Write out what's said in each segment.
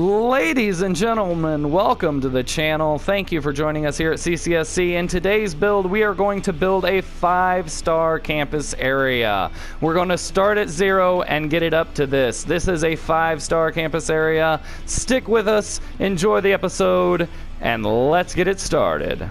Ladies and gentlemen, welcome to the channel. Thank you for joining us here at CCSC. In today's build, we are going to build a 5-star campus area. We're going to start at 0 and get it up to this. This is a 5-star campus area. Stick with us, enjoy the episode, and let's get it started.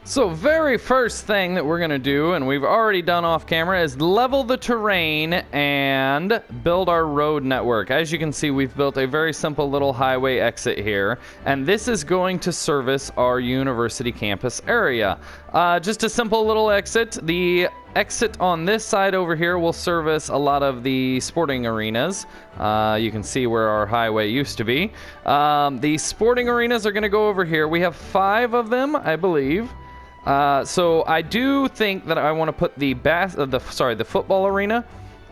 So very first thing that we're going to do, and we've already done off camera, is level the terrain and build our road network. As you can see, we've built a very simple little highway exit here, and this is going to service our university campus area. Just a simple little exit. The exit on this side over here will service a lot of the sporting arenas. You can see where our highway used to be. The sporting arenas are going to go over here. We have 5 of them, I believe. So I do think that I want to put the football arena.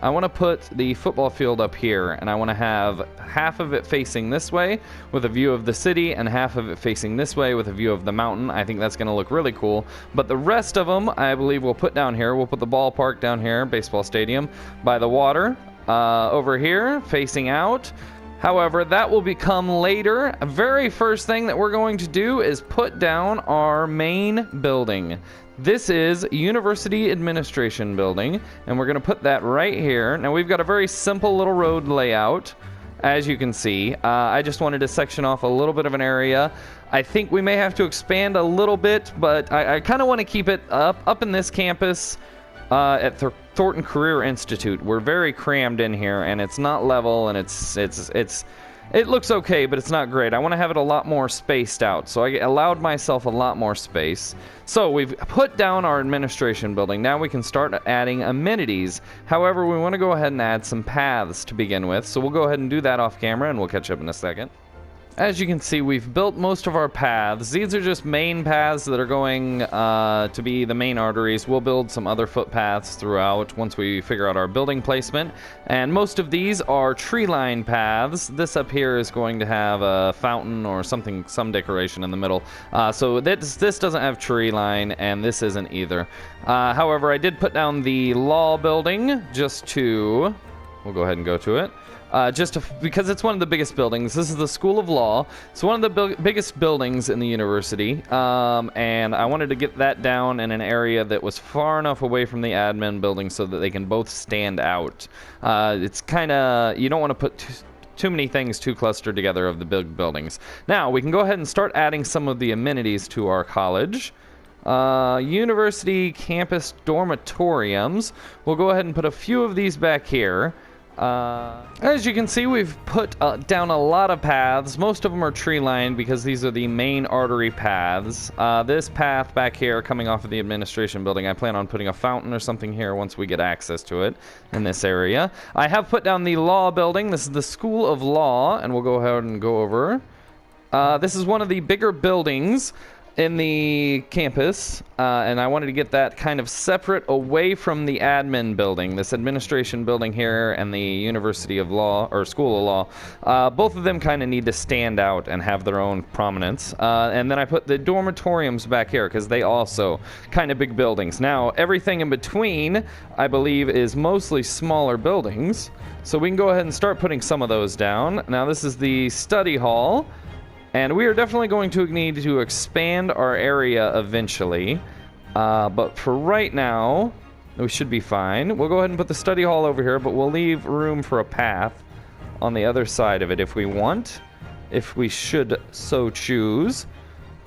I want to put the football field up here, and I want to have half of it facing this way with a view of the city and half of it facing this way with a view of the mountain. I think that's going to look really cool. But the rest of them, I believe we'll put down here. We'll put the ballpark down here, baseball stadium, by the water, over here, facing out. However, that will become later. The very first thing that we're going to do is put down our main building. This is University Administration Building, and we're going to put that right here. Now, we've got a very simple little road layout, as you can see. I just wanted to section off a little bit of an area. I think we may have to expand a little bit, but I kind of want to keep it up in this campus at Thornton Career Institute. We're very crammed in here, and it's not level, and it looks okay, but it's not great. I want to have it a lot more spaced out, so I allowed myself a lot more space. So we've put down our administration building. Now we can start adding amenities. However, we want to go ahead and add some paths to begin with, so we'll go ahead and do that off camera, and we'll catch up in a second. As you can see, we've built most of our paths. These are just main paths that are going to be the main arteries. We'll build some other footpaths throughout once we figure out our building placement. And most of these are tree line paths. This up here is going to have a fountain or something, some decoration in the middle. So this doesn't have tree line, and this isn't either. However, I did put down the law building just to... We'll go ahead and go to it. Because it's one of the biggest buildings. This is the School of Law. It's one of the biggest buildings in the university, and I wanted to get that down in an area that was far enough away from the admin building so that they can both stand out. It's kind of, you don't want to put too many things too clustered together of the big buildings. Now, we can go ahead and start adding some of the amenities to our college. University campus dormitoriums. We'll go ahead and put a few of these back here. As you can see, we've put down a lot of paths. Most of them are tree lined because these are the main artery paths. This path back here coming off of the administration building, I plan on putting a fountain or something here once we get access to it in this area. I have put down the law building. This is the School of Law, and we'll go ahead and go over. This is one of the bigger buildings in the campus, and I wanted to get that kind of separate away from the admin building, this administration building here and the University of Law, or School of Law. Both of them kind of need to stand out and have their own prominence. And then I put the dormitoriums back here because they also kind of big buildings. Now, everything in between, I believe, is mostly smaller buildings. So we can go ahead and start putting some of those down. Now, this is the study hall. And we are definitely going to need to expand our area eventually. But for right now, we should be fine. We'll go ahead and put the study hall over here, but we'll leave room for a path on the other side of it if we want, if we should so choose.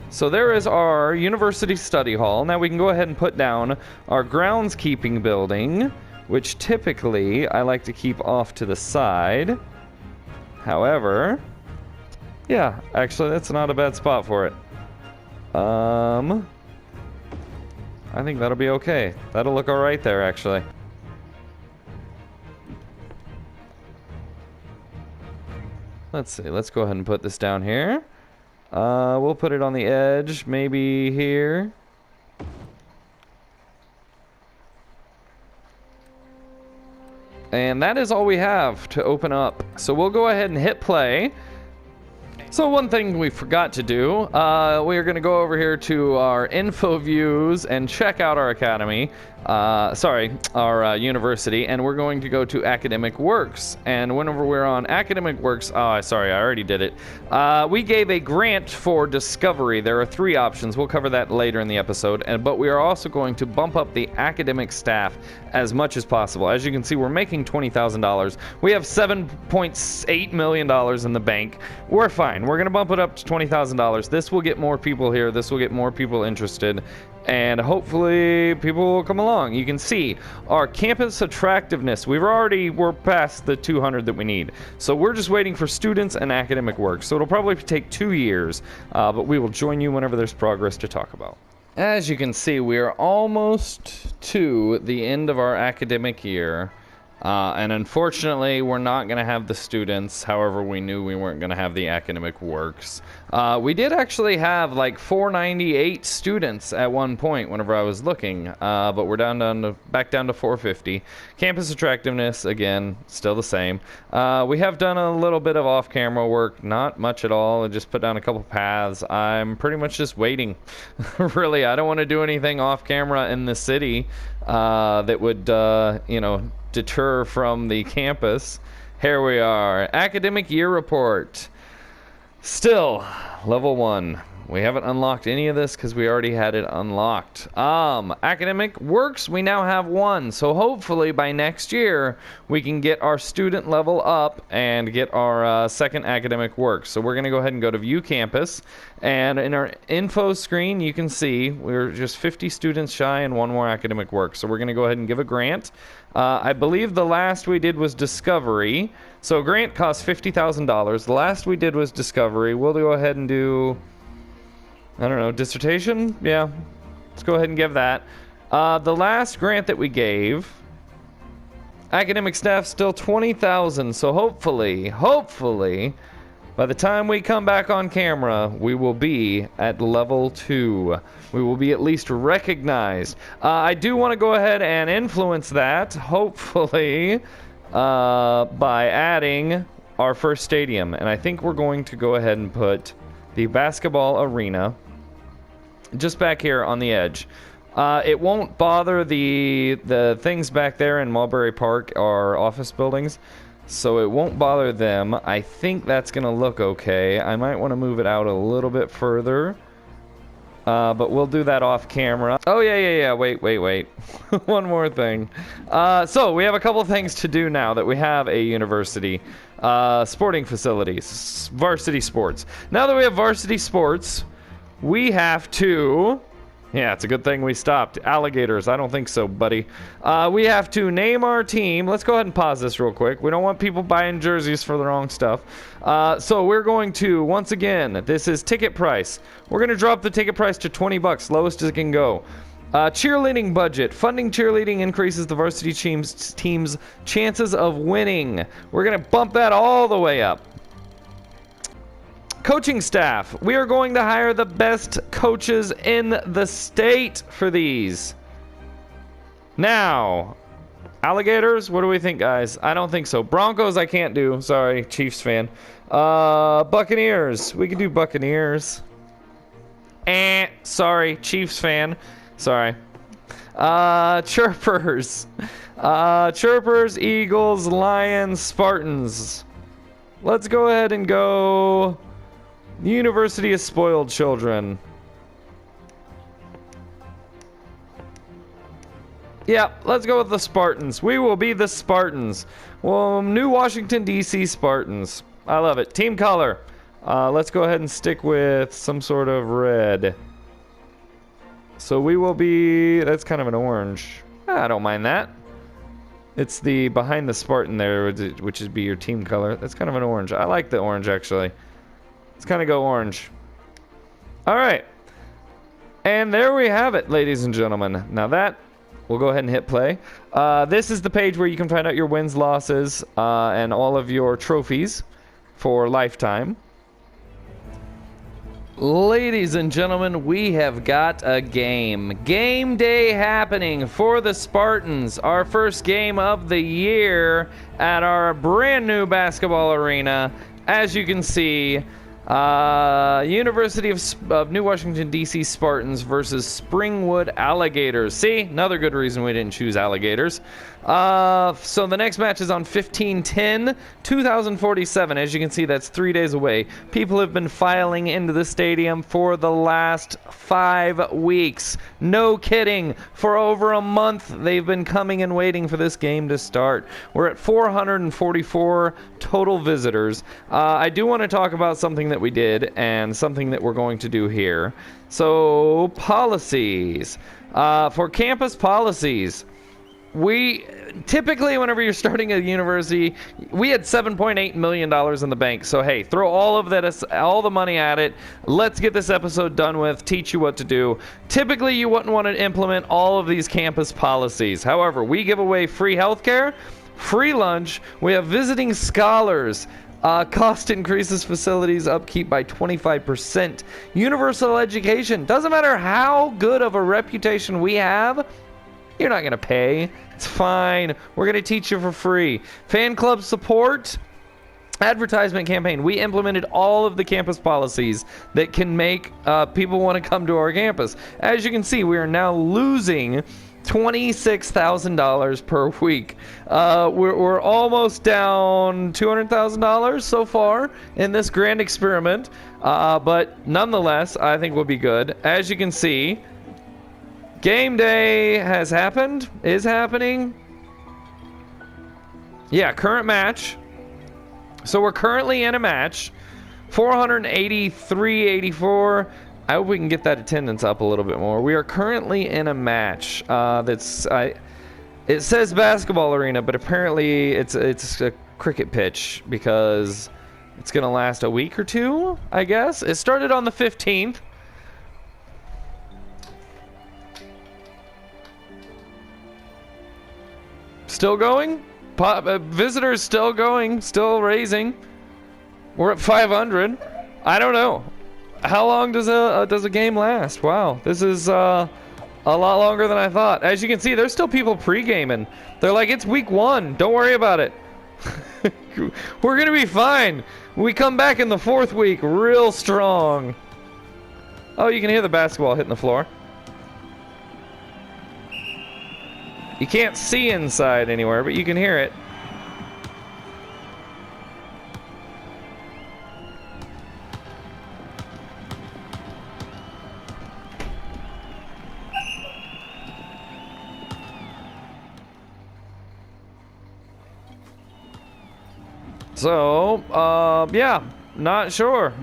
So there is our university study hall. Now we can go ahead and put down our groundskeeping building, which typically I like to keep off to the side. However... yeah, actually, that's not a bad spot for it. I think that'll be okay. That'll look all right there, actually. Let's see. Let's go ahead and put this down here. We'll put it on the edge, maybe here. And that is all we have to open up. So we'll go ahead and hit play. So one thing we forgot to do, we are going to go over here to our info views and check out our academy. sorry, our university, and we're going to go to Academic Works. And whenever we're on Academic Works, sorry, I already did it. We gave a grant for discovery. There are 3 options. We'll cover that later in the episode. But we are also going to bump up the academic staff as much as possible. As you can see, we're making $20,000. We have $7.8 million in the bank. We're fine. We're going to bump it up to $20,000. This will get more people here. This will get more people interested. And hopefully people will come along. You can see our campus attractiveness. We're past the 200 that we need. So we're just waiting for students and academic work. So it'll probably take 2 years, but we will join you whenever there's progress to talk about. As you can see, we are almost to the end of our academic year. And unfortunately, we're not going to have the students. However, we knew we weren't going to have the academic works. We did actually have like 498 students at one point whenever I was looking, but we're back down to 450. Campus attractiveness, again, still the same. We have done a little bit of off-camera work, not much at all. I just put down a couple paths. I'm pretty much just waiting. Really, I don't want to do anything off-camera in the city that would, deter from the campus. Here we are. Academic year report. Still, level 1. We haven't unlocked any of this because we already had it unlocked. Academic works, we now have 1. So hopefully by next year, we can get our student level up and get our second academic work. So we're going to go ahead and go to View Campus. And in our info screen, you can see we're just 50 students shy and 1 more academic work. So we're going to go ahead and give a grant. I believe the last we did was Discovery. So grant costs $50,000. The last we did was Discovery. We'll go ahead and do, I don't know, dissertation? Yeah, let's go ahead and give that. The last grant that we gave, academic staff still $20,000. So hopefully, by the time we come back on camera, we will be at level 2. We will be at least recognized. I do want to go ahead and influence that, hopefully, by adding our first stadium. And I think we're going to go ahead and put the basketball arena just back here on the edge. It won't bother the things back there in Mulberry Park, our office buildings. So it won't bother them. I think that's going to look okay. I might want to move it out a little bit further. But we'll do that off camera. Oh, yeah. Wait. One more thing. So we have a couple things to do now that we have a university. Sporting facilities. Varsity sports. Now that we have varsity sports, we have to... Yeah, it's a good thing we stopped. Alligators, I don't think so, buddy. We have to name our team. Let's go ahead and pause this real quick. We don't want people buying jerseys for the wrong stuff. So we're going to, once again, this is ticket price. We're going to drop the ticket price to $20, lowest it can go. Cheerleading budget. Funding cheerleading increases the varsity team's chances of winning. We're going to bump that all the way up. Coaching staff. We are going to hire the best coaches in the state for these. Now, alligators, what do we think, guys? I don't think so. Broncos, I can't do. Sorry, Chiefs fan. Buccaneers. We can do Buccaneers. Sorry, Chiefs fan. Sorry. Chirpers. Chirpers, Eagles, Lions, Spartans. Let's go ahead and go... The University of Spoiled Children. Yeah, let's go with the Spartans. We will be the Spartans. Well, New Washington, D.C. Spartans. I love it. Team color. Let's go ahead and stick with some sort of red. So we will be... That's kind of an orange. I don't mind that. It's the behind the Spartan there, which would be your team color. That's kind of an orange. I like the orange, actually. Let's kind of go orange. All right. And there we have it, ladies and gentlemen. Now that, we'll go ahead and hit play. This is the page where you can find out your wins, losses, and all of your trophies for lifetime. Ladies and gentlemen, we have got a game. Game day happening for the Spartans. Our first game of the year at our brand new basketball arena. As you can see, University of New Washington, D.C. Spartans versus Springwood Alligators. See? Another good reason we didn't choose alligators. So the next match is on 15/10/2047. As you can see, that's 3 days away. People have been filing into the stadium for the last 5 weeks. No kidding. For over a month, they've been coming and waiting for this game to start. We're at 444 total visitors. I do want to talk about something that we did and something that we're going to do here. So, policies. For campus policies, we typically, whenever you're starting a university, we had $7.8 million in the bank. So hey, throw all of that, all the money at it. Let's get this episode done with. Teach you what to do. Typically, you wouldn't want to implement all of these campus policies. However, we give away free healthcare, free lunch. We have visiting scholars. Cost increases facilities upkeep by 25%. Universal education. Doesn't matter how good of a reputation we have. You're not going to pay. It's fine. We're going to teach you for free. Fan club support. Advertisement campaign. We implemented all of the campus policies that can make people want to come to our campus. As you can see, we are now losing $26,000 per week. We're almost down $200,000 so far in this grand experiment. But nonetheless, I think we'll be good. As you can see, game day has happened, is happening. Yeah, current match. So we're currently in a match. 483-84. I hope we can get that attendance up a little bit more. We are currently in a match. It says basketball arena, but apparently it's a cricket pitch because it's gonna last a week or two, I guess. It started on the 15th. Still going? Visitors still going, still raising. We're at 500. I don't know. How long does a game last? Wow, this is a lot longer than I thought. As you can see, there's still people pre-gaming. They're like, it's week 1. Don't worry about it. We're gonna be fine. We come back in the 4th week real strong. Oh, you can hear the basketball hitting the floor. You can't see inside anywhere, but you can hear it. So, yeah, not sure.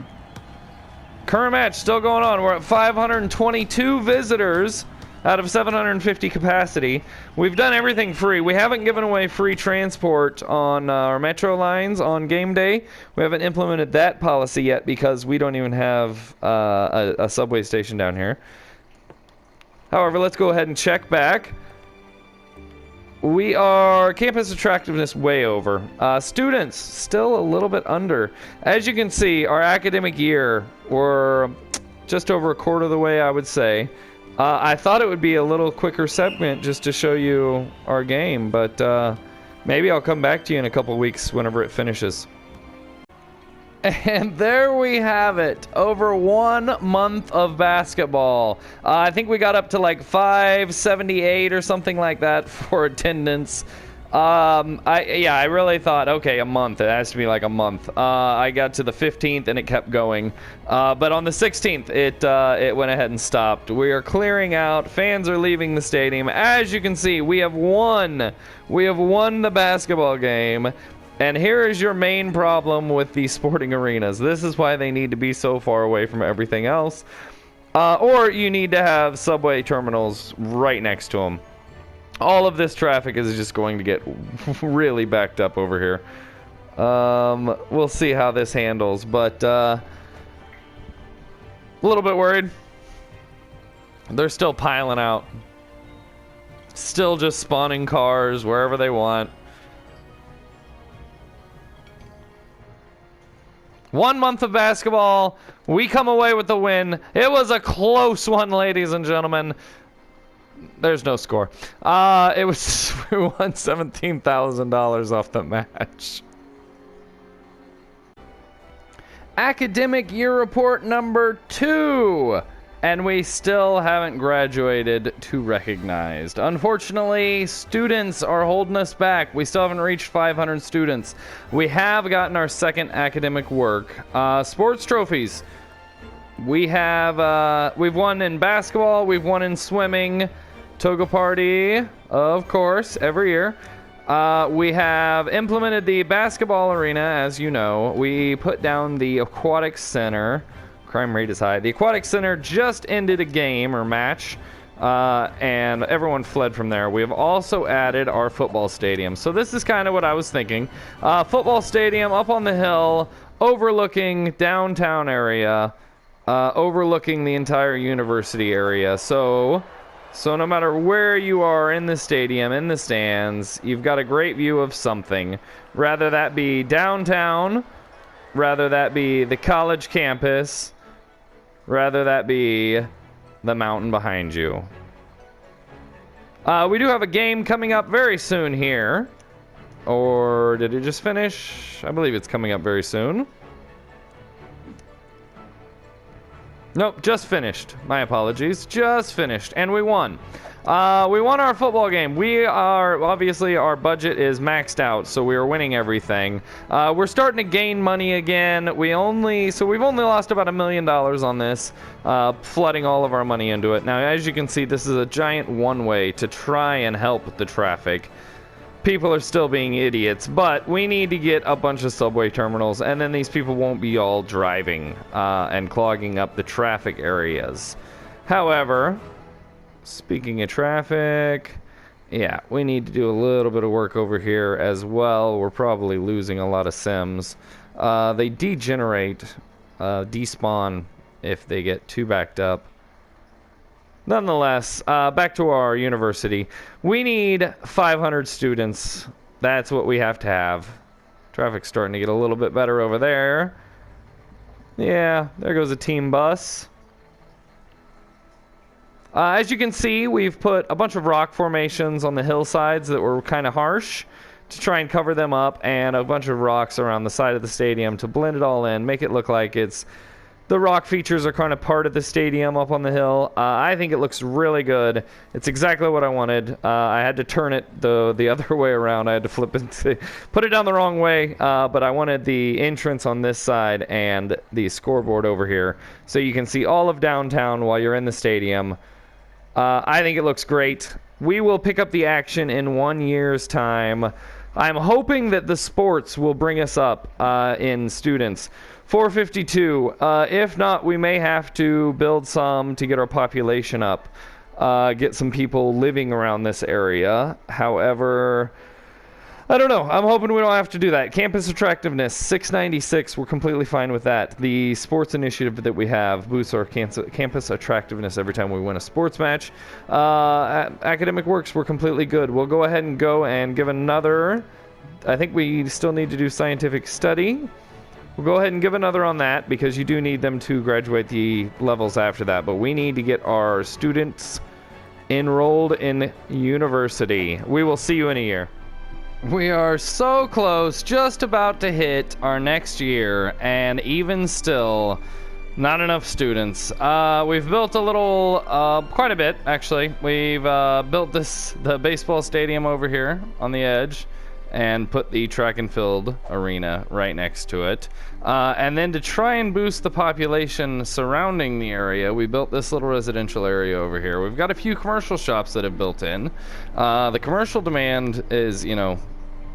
Current match still going on. We're at 522 visitors out of 750 capacity. We've done everything free. We haven't given away free transport on our metro lines on game day. We haven't implemented that policy yet because we don't even have a subway station down here. However, let's go ahead and check back. We are campus attractiveness way over. Students still a little bit under. As you can see, our academic year, we're just over a quarter of the way, I would say. I thought it would be a little quicker segment just to show you our game, but maybe I'll come back to you in a couple weeks whenever it finishes. And there we have it. Over 1 month of basketball. I think we got up to like 578 or something like that for attendance. I really thought, okay, a month. It has to be like a month. I got to the 15th and it kept going. But on the 16th, it went ahead and stopped. We are clearing out. Fans are leaving the stadium. As you can see, we have won. We have won the basketball game. And here is your main problem with these sporting arenas. This is why they need to be so far away from everything else. Or you need to have subway terminals right next to them. All of this traffic is just going to get really backed up over here. We'll see how this handles, but a little bit worried. They're still piling out. Still just spawning cars wherever they want. 1 month of basketball. We come away with the win. It was a close one, ladies and gentlemen. There's no score. We won $17,000 off the match. Academic year report number 2. And we still haven't graduated to recognized. Unfortunately, students are holding us back. We still haven't reached 500 students. We have gotten our second academic work. Sports trophies. We've won in basketball. We've won in swimming. Toga party, of course, every year. We have implemented the basketball arena, as you know. We put down the aquatic center. Crime rate is high. The aquatic center just ended a game or match, and everyone fled from there. We have also added our football stadium. So this is kind of what I was thinking. Football stadium up on the hill, overlooking downtown area, overlooking the entire university area. So no matter where you are in the stadium, in the stands, you've got a great view of something. Rather that be downtown, rather that be the college campus, rather that be the mountain behind you. We do have a game coming up very soon here. Or did it just finish? I believe it's coming up very soon. Nope, just finished. My apologies. Just finished. And we won. We won our football game. Obviously, our budget is maxed out, so we are winning everything. We're starting to gain money again. We've only lost about $1 million on this, flooding all of our money into it. Now, as you can see, this is a giant one-way to try and help the traffic. People are still being idiots, but we need to get a bunch of subway terminals, and then these people won't be all driving and clogging up the traffic areas. However, speaking of traffic, yeah, we need to do a little bit of work over here as well. We're probably losing a lot of sims. They degenerate, despawn if they get too backed up. Nonetheless, back to our university. We need 500 students. That's what we have to have. Traffic's starting to get a little bit better over there. Yeah, there goes a team bus. As you can see, we've put a bunch of rock formations on the hillsides that were kind of harsh to try and cover them up, and a bunch of rocks around the side of the stadium to blend it all in, make it look like it's... The rock features are kind of part of the stadium up on the hill. I think it looks really good. It's exactly what I wanted. I had to turn it the other way around. I had to flip it, put it down the wrong way. But I wanted the entrance on this side and the scoreboard over here, so you can see all of downtown while you're in the stadium. I think it looks great. We will pick up the action in 1 year's time. I'm hoping that the sports will bring us up in students. 452. If not, we may have to build some to get our population up. Get some people living around this area. However, I don't know. I'm hoping we don't have to do that. Campus Attractiveness, 696. We're completely fine with that. The sports initiative that we have boosts our campus attractiveness every time we win a sports match. Academic works, we're completely good. We'll go ahead and give another... I think we still need to do scientific study. We'll go ahead and give another on that, because you do need them to graduate the levels after that. But we need to get our students enrolled in university. We will see you in a year. We are so close, just about to hit our next year, and even still, not enough students. We've built a little, quite a bit, actually. We've built the baseball stadium over here on the edge, and put the track and field arena right next to it. And then to try and boost the population surrounding the area, we built this little residential area over here. We've got a few commercial shops that have built in. The commercial demand is, you know,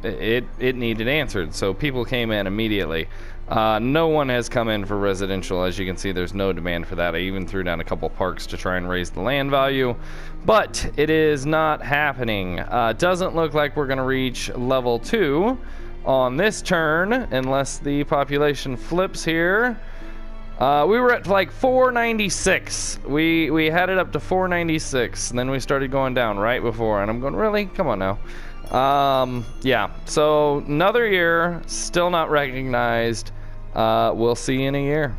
it needed answered, so people came in immediately. No one has come in for residential. As you can see, there's no demand for that. I even threw down a couple parks to try and raise the land value, but it is not happening. Doesn't look like we're going to reach level 2 on this turn unless the population flips here. We were at like 496. We had it up to 496, and then we started going down right before, and I'm going, really? Come on now. Yeah, so another year, still not recognized. We'll see you in a year.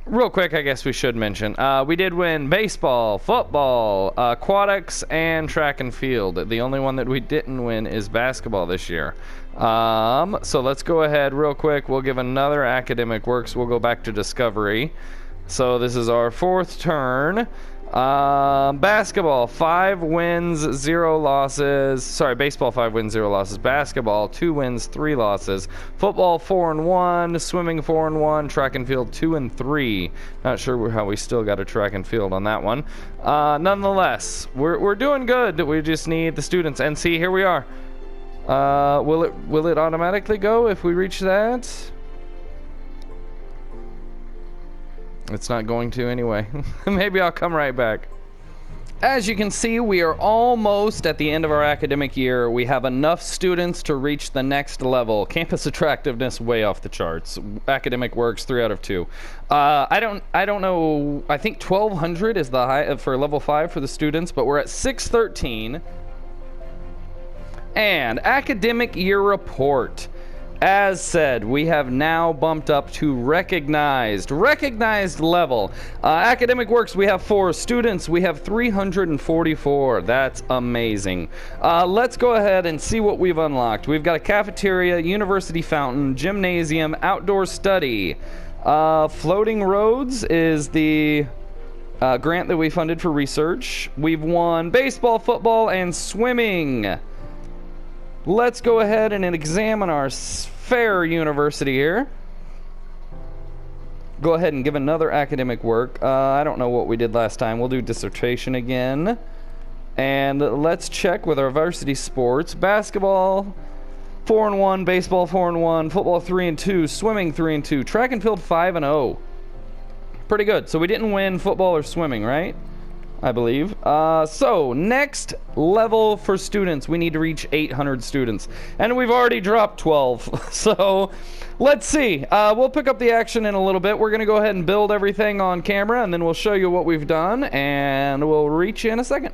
real quick, I guess we should mention, we did win baseball, football, aquatics, and track and field. The only one that we didn't win is basketball this year. So let's go ahead real quick. We'll give another academic works. We'll go back to discovery. So this is our 4th turn. Basketball, 5 wins, 0 losses. Sorry, baseball, 5 wins, 0 losses. Basketball, 2 wins, 3 losses. Football, 4-1. Swimming, 4-1. Track and field, 2-3. Not sure how we still got a track and field on that one. Nonetheless, we're doing good. We just need the students. And see, here we are. Will it automatically go if we reach that? It's not going to anyway. Maybe I'll come right back. As you can see, we are almost at the end of our academic year. We have enough students to reach the next level. Campus attractiveness way off the charts. Academic works 3 out of 2. I don't know. I think 1200 is the high for level 5 for the students, but we're at 613. And academic year report. As said, we have now bumped up to recognized level. Academic works, we have 4 students. We have 344. That's amazing. Let's go ahead and see what we've unlocked. We've got a cafeteria, university fountain, gymnasium, outdoor study. Floating roads is the grant that we funded for research. We've won baseball, football, and swimming. Let's go ahead and examine our fair university here. Go ahead and give another academic work. I don't know what we did last time. We'll do dissertation again. And let's check with our varsity sports. Basketball, 4-1. Baseball, 4-1. Football, 3-2. Swimming, 3-2. Track and field, 5-0. Pretty good. So we didn't win football or swimming, right? I believe. So, next level for students. We need to reach 800 students. And we've already dropped 12. So, let's see. We'll pick up the action in a little bit. We're going to go ahead and build everything on camera, and then we'll show you what we've done, and we'll reach you in a second.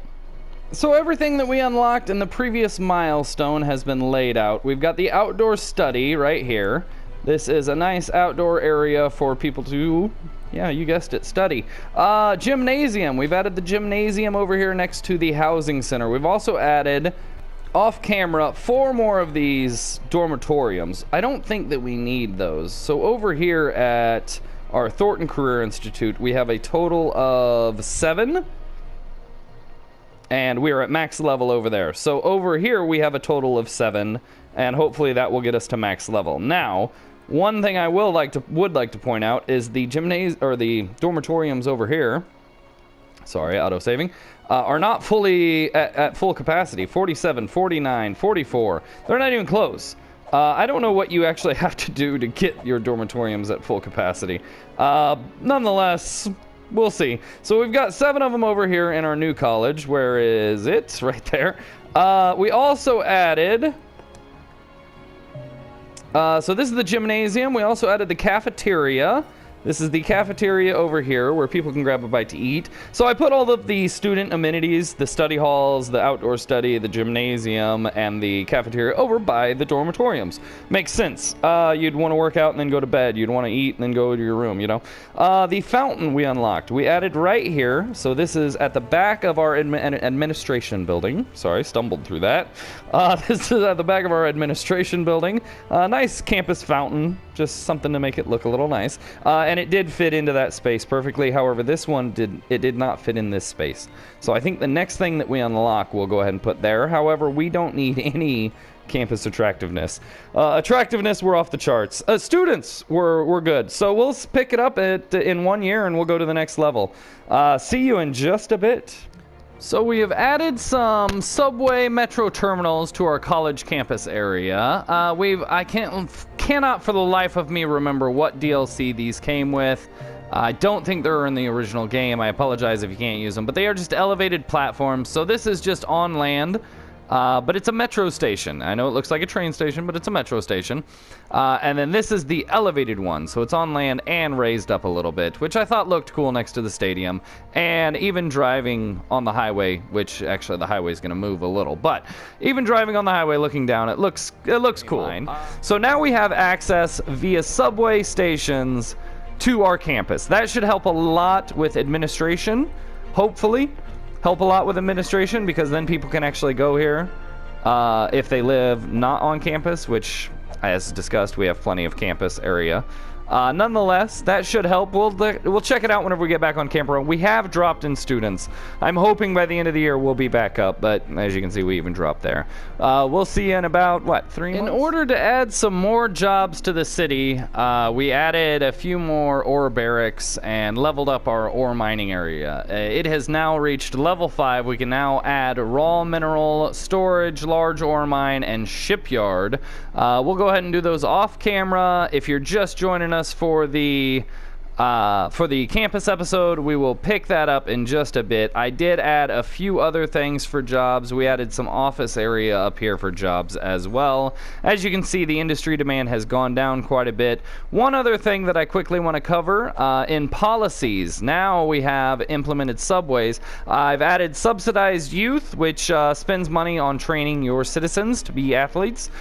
So, everything that we unlocked in the previous milestone has been laid out. We've got the outdoor study right here. This is a nice outdoor area for people to... yeah, you guessed it, study. Gymnasium. We've added the gymnasium over here next to the housing center. We've also added, off camera, 4 more of these dormitoriums. I don't think that we need those. So over here at our Thornton Career Institute, we have a total of 7. And we are at max level over there. So over here, we have a total of 7. And hopefully that will get us to max level. Now... one thing I would like to point out is the the dormitoriums over here. Sorry, auto saving. Are not fully at full capacity. 47, 49, 44. They're not even close. I don't know what you actually have to do to get your dormitoriums at full capacity. Nonetheless, we'll see. So we've got 7 of them over here in our new college. Where is it? Right there. We also added... so this is the gymnasium. We also added the cafeteria. This is the cafeteria over here where people can grab a bite to eat. So I put all of the student amenities, the study halls, the outdoor study, the gymnasium, and the cafeteria over by the dormitoriums. Makes sense. You'd want to work out and then go to bed. You'd want to eat and then go to your room, you know. The fountain we unlocked. We added right here. So this is at the back of our administration building. Sorry, stumbled through that. This is at the back of our administration building. Nice campus fountain. Just something to make it look a little nice. And it did fit into that space perfectly. However, this one did not fit in this space. So I think the next thing that we unlock, we'll go ahead and put there. However, we don't need any campus attractiveness. Attractiveness, we're off the charts. Students, we're good. So we'll pick it up in 1 year and we'll go to the next level. See you in just a bit. So we have added some subway metro terminals to our college campus area. I cannot for the life of me remember what DLC these came with. I don't think they're in the original game. I apologize if you can't use them, but they are just elevated platforms. So this is just on land. But it's a metro station. I know it looks like a train station, but it's a metro station. And then this is the elevated one. So it's on land and raised up a little bit, which I thought looked cool next to the stadium. And even driving on the highway, which actually the highway is going to move a little. But even driving on the highway looking down, it looks cool. So now we have access via subway stations to our campus. That should help a lot with administration, hopefully. Help a lot with administration, because then people can actually go here if they live not on campus, which, as discussed, we have plenty of campus area. Nonetheless, that should help. We'll check it out whenever we get back on camera. We have dropped in students. I'm hoping by the end of the year we'll be back up, but as you can see, we even dropped there. We'll see you in about, what, 3 months? In order to add some more jobs to the city, we added a few more ore barracks and leveled up our ore mining area. It has now reached level 5. We can now add raw mineral storage, large ore mine, and shipyard. We'll go ahead and do those off camera. If you're just joining us for the campus episode, we will pick that up in just a bit. I did add a few other things for jobs. We added some office area up here for jobs as well. As you can see, the industry demand has gone down quite a bit. One other thing that I quickly want to cover, in policies, now we have implemented subways. I've added subsidized youth, which spends money on training your citizens to be athletes.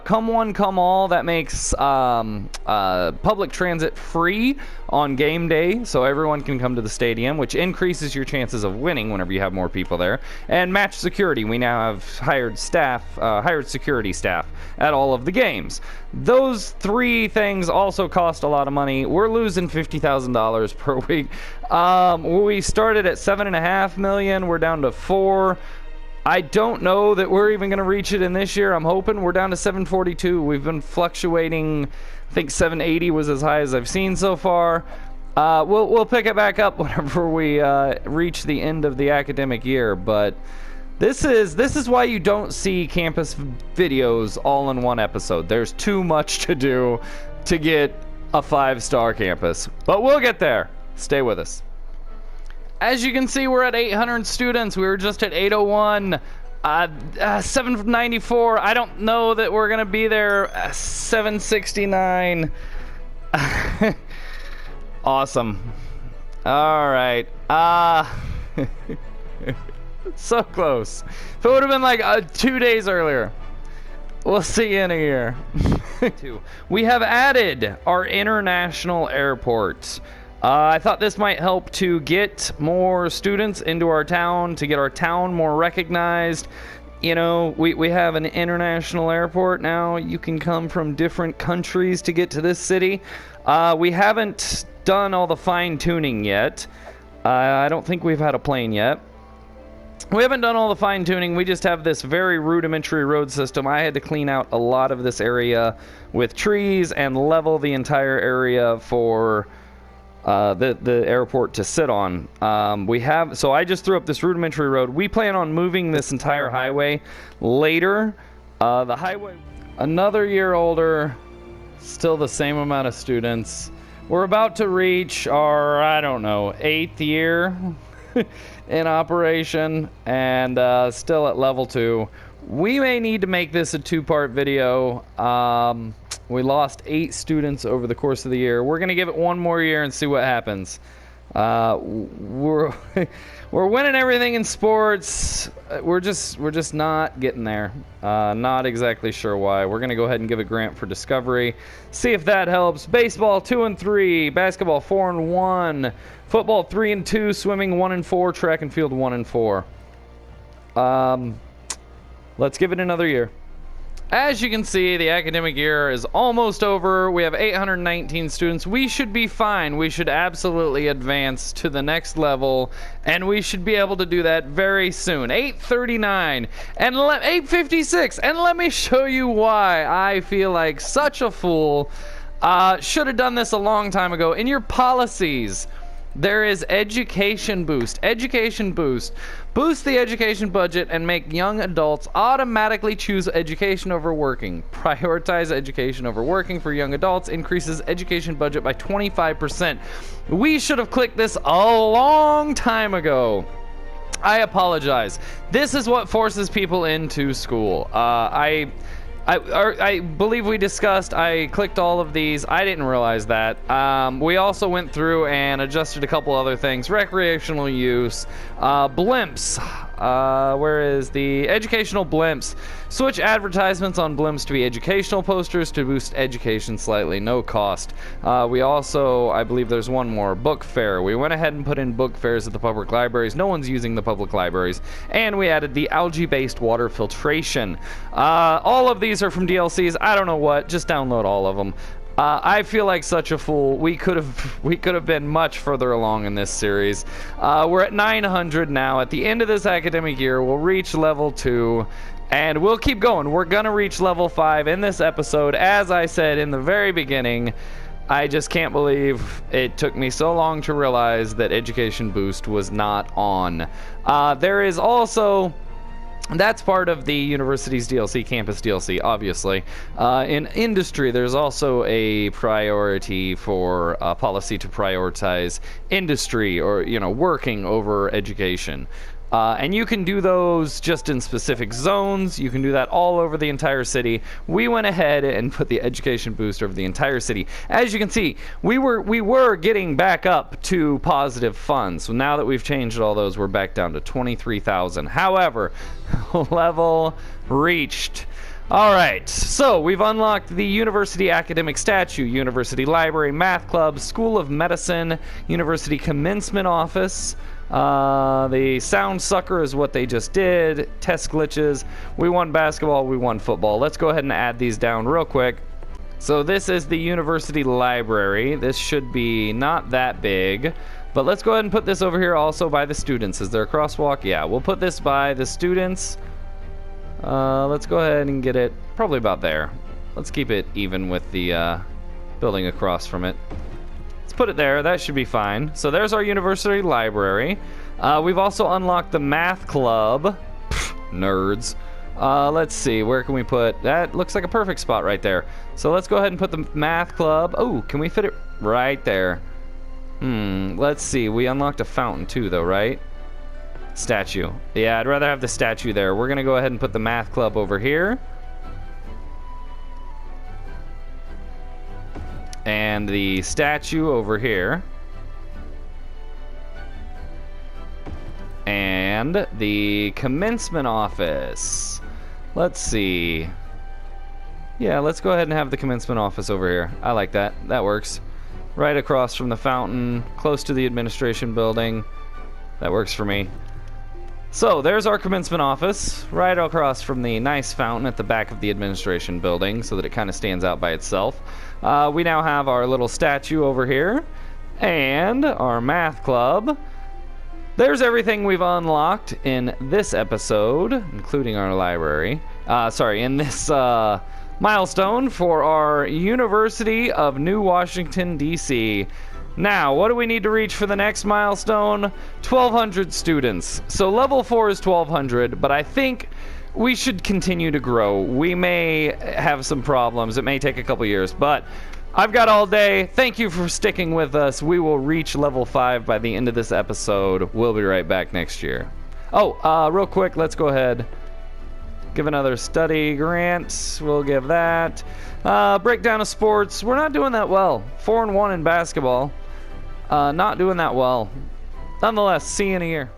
Come one, come all, that makes public transit free on game day, so everyone can come to the stadium, which increases your chances of winning whenever you have more people there. And match security. We now have hired security staff at all of the games. Those 3 things also cost a lot of money. We're losing $50,000 per week. We started at $7.5 million. We're down to 4. I don't know that we're even going to reach it in this year. I'm hoping we're down to 742. We've been fluctuating. I think 780 was as high as I've seen so far. We'll pick it back up whenever we reach the end of the academic year. But this is why you don't see campus videos all in one episode. There's too much to do to get a 5-star campus. But we'll get there. Stay with us. As you can see, we're at 800 students. We were just at 801. 794. I don't know that we're gonna be there. 769. Awesome. All right. So close. If it would have been like 2 days earlier. We'll see you in a year. We have added our international airport. I thought this might help to get more students into our town, to get our town more recognized. You know, we have an international airport now. You can come from different countries to get to this city. We haven't done all the fine-tuning yet. I don't think we've had a plane yet. We haven't done all the fine-tuning. We just have this very rudimentary road system. I had to clean out a lot of this area with trees and level the entire area for the airport to sit on. So I just threw up this rudimentary road. We plan on moving this entire highway later. The highway, another year older, still the same amount of students. We're about to reach our, I don't know, 8th year in operation, and still at level 2. We may need to make this a 2-part video. We lost 8 students over the course of the year. We're going to give it 1 more year and see what happens. We're winning everything in sports. We're just not getting there. Not exactly sure why. We're going to go ahead and give a grant for discovery. See if that helps. Baseball 2 and 3, basketball 4 and 1, football 3 and 2, swimming 1 and 4, track and field 1 and 4. Let's give it another year. As you can see, the academic year is almost over. We have 819 students. We should be fine. We should absolutely advance to the next level, and we should be able to do that very soon. 8:39 and 8:56, and let me show you why I feel like such a fool. Should have done this a long time ago. In your policies, there is education boost. Education boost. Boost the education budget and make young adults automatically choose education over working. Prioritize education over working for young adults. Increases education budget by 25%. We should have clicked this a long time ago. I apologize. This is what forces people into school. I believe we discussed, I clicked all of these. I didn't realize that. We also went through and adjusted a couple other things. Recreational use, blimps. Where is the educational blimps? Switch advertisements on blimps to be educational posters to boost education slightly. No cost. We also, I believe there's one more. Book fair. We went ahead and put in book fairs at the public libraries. No one's using the public libraries. And we added the algae-based water filtration. All of these are from DLCs. I don't know what. Just download all of them. I feel like such a fool. We could have been much further along in this series. We're at 900 now. At the end of this academic year, we'll reach level 2, and we'll keep going. We're gonna reach level 5 in this episode. As I said in the very beginning, I just can't believe it took me so long to realize that Education Boost was not on. There is also... That's part of the university's DLC, campus DLC, obviously. In industry, there's also a priority for a policy to prioritize industry or, working over education. And you can do those just in specific zones. You can do that all over the entire city. We went ahead and put the education boost over the entire city. As you can see, we were getting back up to positive funds. So now that we've changed all those, we're back down to 23,000. However, level reached. All right, so we've unlocked the University Academic Statute, University Library, Math Club, School of Medicine, University Commencement Office. The sound sucker is what they just did. Test glitches. We won basketball, we won football. Let's go ahead and add these down real quick. So this is the University Library. This should be not that big. But let's go ahead and put this over here also by the students. Is there a crosswalk? Yeah, we'll put this by the students. Let's go ahead and get it probably about there. Let's keep it even with the building across from it. Let's put it there. That should be fine. So there's our university library. We've also unlocked the math club. Pfft, nerds. Let's see. Where can we put... That looks like a perfect spot right there. So let's go ahead and put the math club... Oh, can we fit it right there? Let's see. We unlocked a fountain too, though, right? Statue. Yeah, I'd rather have the statue there. We're going to go ahead and put the math club over here. And the statue over here. And the commencement office. Let's see. Yeah, let's go ahead and have the commencement office over here. I like that. That works. Right across from the fountain, close to the administration building. That works for me. So, there's our commencement office, right across from the nice fountain at the back of the administration building, so that it kind of stands out by itself. We now have our little statue over here, and our math club. There's everything we've unlocked in this episode, including our library. In this milestone for our University of New Washington, D.C. Now, what do we need to reach for the next milestone? 1,200 students. So level 4 is 1,200, but I think we should continue to grow. We may have some problems. It may take a couple years, but I've got all day. Thank you for sticking with us. We will reach level 5 by the end of this episode. We'll be right back next year. Oh, real quick, let's go ahead. Give another study grant. We'll give that. Breakdown of sports. We're not doing that well. 4-1 in basketball. Not doing that well. Nonetheless, see you in a year.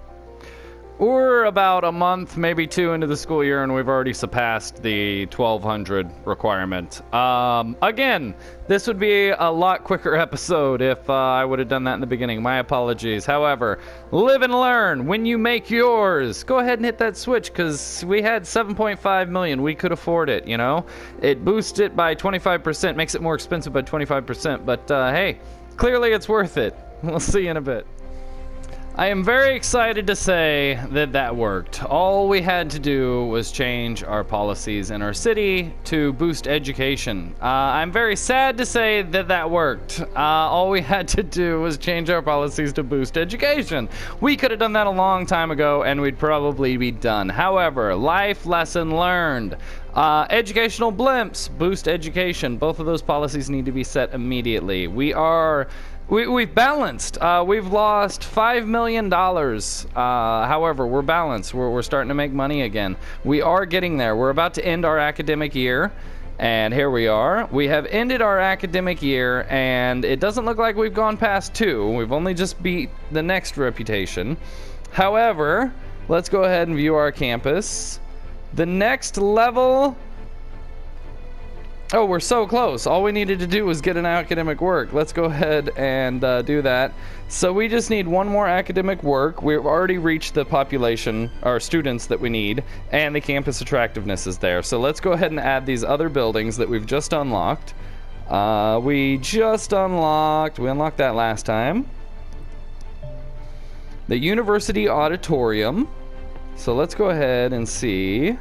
We're about a month, maybe 2 into the school year, and we've already surpassed the 1,200 requirement. Again, this would be a lot quicker episode if I would have done that in the beginning. My apologies. However, live and learn. When you make yours, go ahead and hit that switch, because we had 7.5 million. We could afford it, you know? It boosts it by 25%, makes it more expensive by 25%, but hey, clearly it's worth it. We'll see you in a bit. I am very excited to say that that worked. All we had to do was change our policies in our city to boost education. I'm very sad to say that that worked. All we had to do was change our policies to boost education. We could have done that a long time ago and we'd probably be done. However, life lesson learned. Educational blimps, boost education. Both of those policies need to be set immediately. We've balanced. We've lost $5 million. However, we're balanced. We're starting to make money again. We are getting there. We're about to end our academic year. And here we are. We have ended our academic year, and it doesn't look like we've gone past 2. We've only just beat the next reputation. However, let's go ahead and view our campus. The next level... Oh, we're so close. All we needed to do was get an academic work. Let's go ahead and do that. So we just need one more academic work. We've already reached the population, or students that we need, and the campus attractiveness is there. So let's go ahead and add these other buildings that we've just unlocked. We unlocked that last time. The University Auditorium. So let's go ahead and see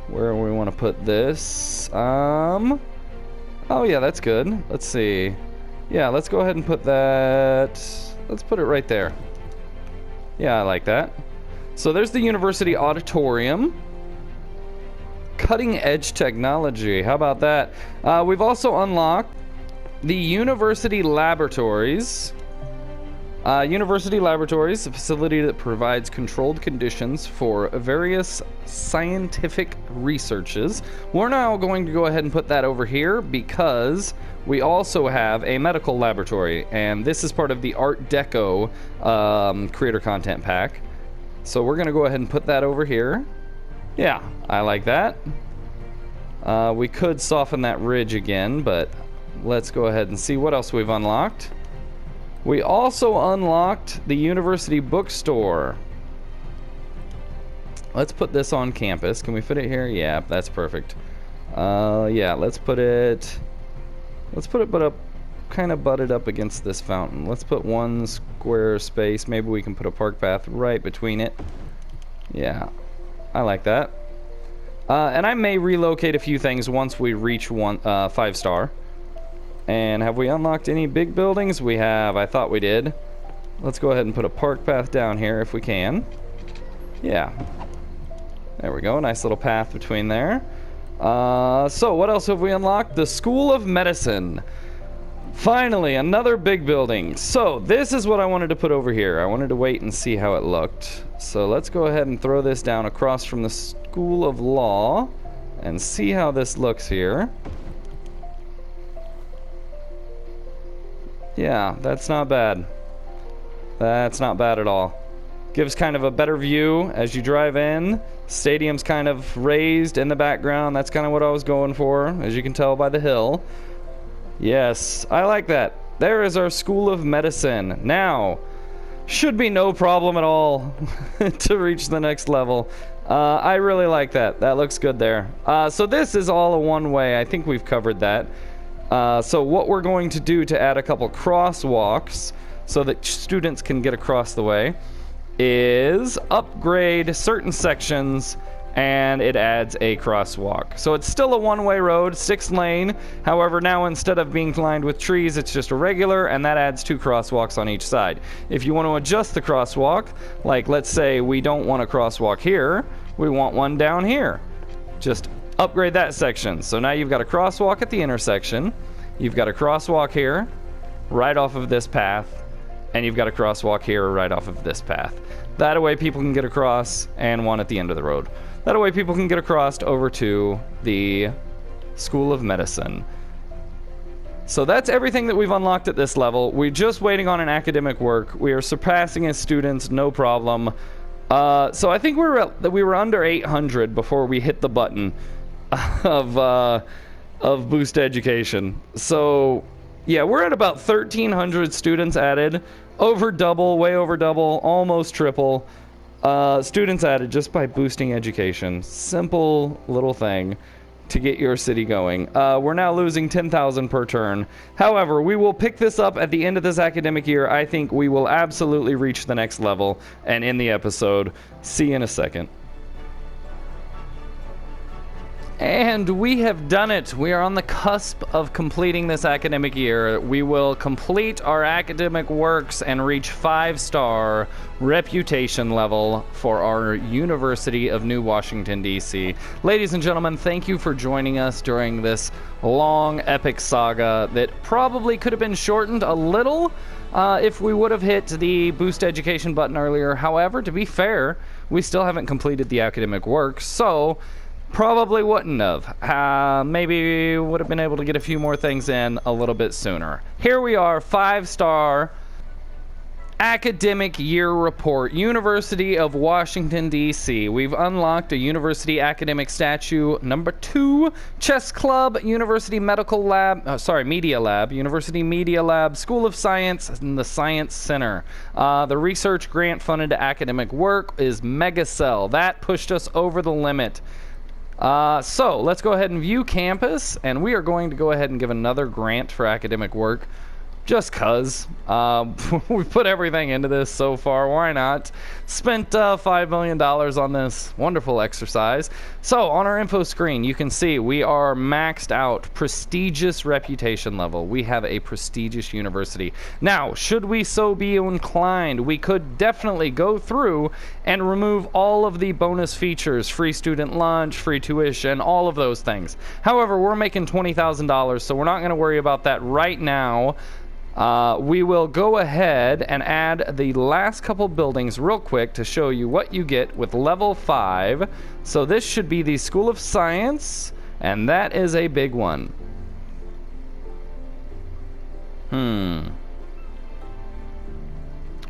where we want to put this. Oh yeah, that's good. Let's see. Yeah, let's go ahead and put that. Let's put it right there. Yeah, I like that. So there's the University Auditorium. Cutting edge technology. How about that? We've also unlocked the University Laboratories. University Laboratories, a facility that provides controlled conditions for various scientific researches. We're now going to go ahead and put that over here because we also have a medical laboratory, and this is part of the Art Deco creator content pack. So we're going to go ahead and put that over here. Yeah, I like that. We could soften that ridge again, but let's go ahead and see what else we've unlocked. We also unlocked the University Bookstore. Let's put this on campus. Can we fit it here? Yeah, that's perfect. Yeah, let's put it kind of butted up against this fountain. Let's put one square space. Maybe we can put a park path right between it. Yeah, I like that. And I may relocate a few things once we reach 5-star. And have we unlocked any big buildings? We have. I thought we did. Let's go ahead and put a park path down here if we can. Yeah. There we go. Nice little path between there. So what else have we unlocked? The School of Medicine. Finally, another big building. So this is what I wanted to put over here. I wanted to wait and see how it looked. So let's go ahead and throw this down across from the School of Law and see how this looks here. Yeah, that's not bad. That's not bad at all. Gives kind of a better view as you drive in. Stadium's kind of raised in the background. That's kind of what I was going for, as you can tell by the hill. Yes, I like that. There is our School of Medicine. Now, should be no problem at all to reach the next level. I really like that. That looks good there. So this is all a one-way. I think we've covered that. So what we're going to do to add a couple crosswalks so that students can get across the way is upgrade certain sections, and it adds a crosswalk. So it's still a one-way road, 6-lane. However, now instead of being lined with trees, it's just a regular, and that adds 2 crosswalks on each side. If you want to adjust the crosswalk, like let's say we don't want a crosswalk here, we want one down here. Just upgrade that section. So now you've got a crosswalk at the intersection, you've got a crosswalk here right off of this path, and you've got a crosswalk here right off of this path. That way people can get across, and one at the end of the road. That way people can get across over to the School of Medicine. So that's everything that we've unlocked at this level. We're just waiting on an academic work. We are surpassing as students, no problem. So I think we were under 800 before we hit the button of Boost Education. So yeah, we're at about 1,300 students added, over double, way over double, almost triple students added just by boosting education. Simple little thing to get your city going. We're now losing 10,000 per turn. However, we will pick this up at the end of this academic year. I think we will absolutely reach the next level and end the episode. See you in a second. And we have done it. We are on the cusp of completing this academic year. We will complete our academic works and reach 5-star reputation level for our University of New Washington, D.C. Ladies and gentlemen, thank you for joining us during this long, epic saga that probably could have been shortened a little if we would have hit the Boost Education button earlier. However, to be fair, we still haven't completed the academic work, so probably wouldn't have. Maybe would have been able to get a few more things in a little bit sooner. Here we are, 5-star Academic Year Report, University of Washington, D.C. We've unlocked a University Academic Statue number 2, Chess Club, University Medical Lab, Media Lab, University Media Lab, School of Science, and the Science Center. The research grant funded academic work is Megacell. That pushed us over the limit. So let's go ahead and view campus, and we are going to go ahead and give another grant for academic work. Just cuz. We've put everything into this so far. Why not? Spent $5 million on this wonderful exercise. So on our info screen, you can see we are maxed out. Prestigious reputation level. We have a prestigious university. Now, should we so be inclined, we could definitely go through and remove all of the bonus features. Free student lunch, free tuition, all of those things. However, we're making $20,000, so we're not going to worry about that right now. We will go ahead and add the last couple buildings real quick to show you what you get with level 5. So this should be the School of Science, and that is a big one.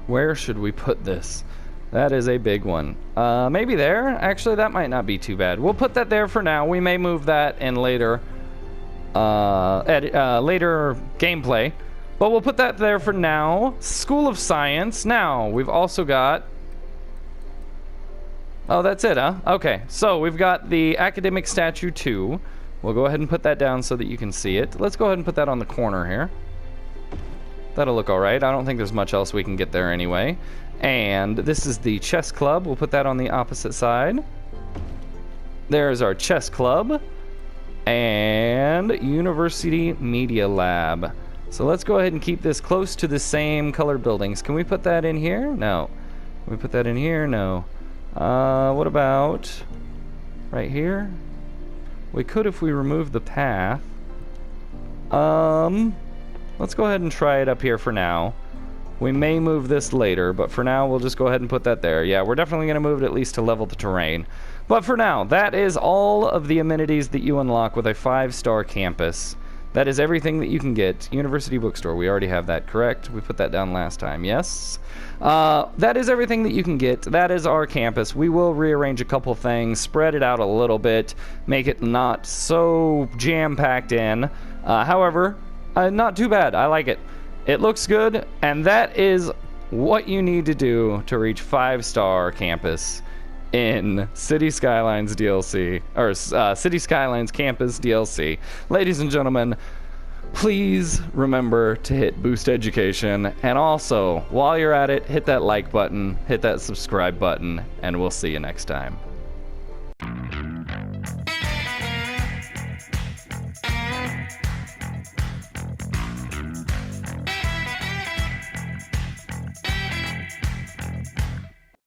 Where should we put this? That is a big one. Maybe there? Actually, that might not be too bad. We'll put that there for now. We may move that in later, later gameplay. But we'll put that there for now. School of Science. Now, we've also got... Oh, that's it, huh? Okay, so we've got the Academic Statue 2. We'll go ahead and put that down so that you can see it. Let's go ahead and put that on the corner here. That'll look alright. I don't think there's much else we can get there anyway. And this is the Chess Club. We'll put that on the opposite side. There's our Chess Club. And University Media Lab. So let's go ahead and keep this close to the same color buildings. Can we put that in here? No. Can we put that in here? No. What about right here? We could if we remove the path. Let's go ahead and try it up here for now. We may move this later, but for now we'll just go ahead and put that there. Yeah, we're definitely going to move it at least to level the terrain. But for now, that is all of the amenities that you unlock with a 5-star campus. That is everything that you can get. University Bookstore, we already have that, correct? We put that down last time, yes? That is everything that you can get. That is our campus. We will rearrange a couple things, spread it out a little bit, make it not so jam-packed in. However, not too bad. I like it. It looks good, and that is what you need to do to reach 5-star campus in City Skylines DLC, or City Skylines Campus DLC. Ladies and gentlemen, please remember to hit Boost Education, and also, while you're at it, hit that like button, hit that subscribe button, and we'll see you next time.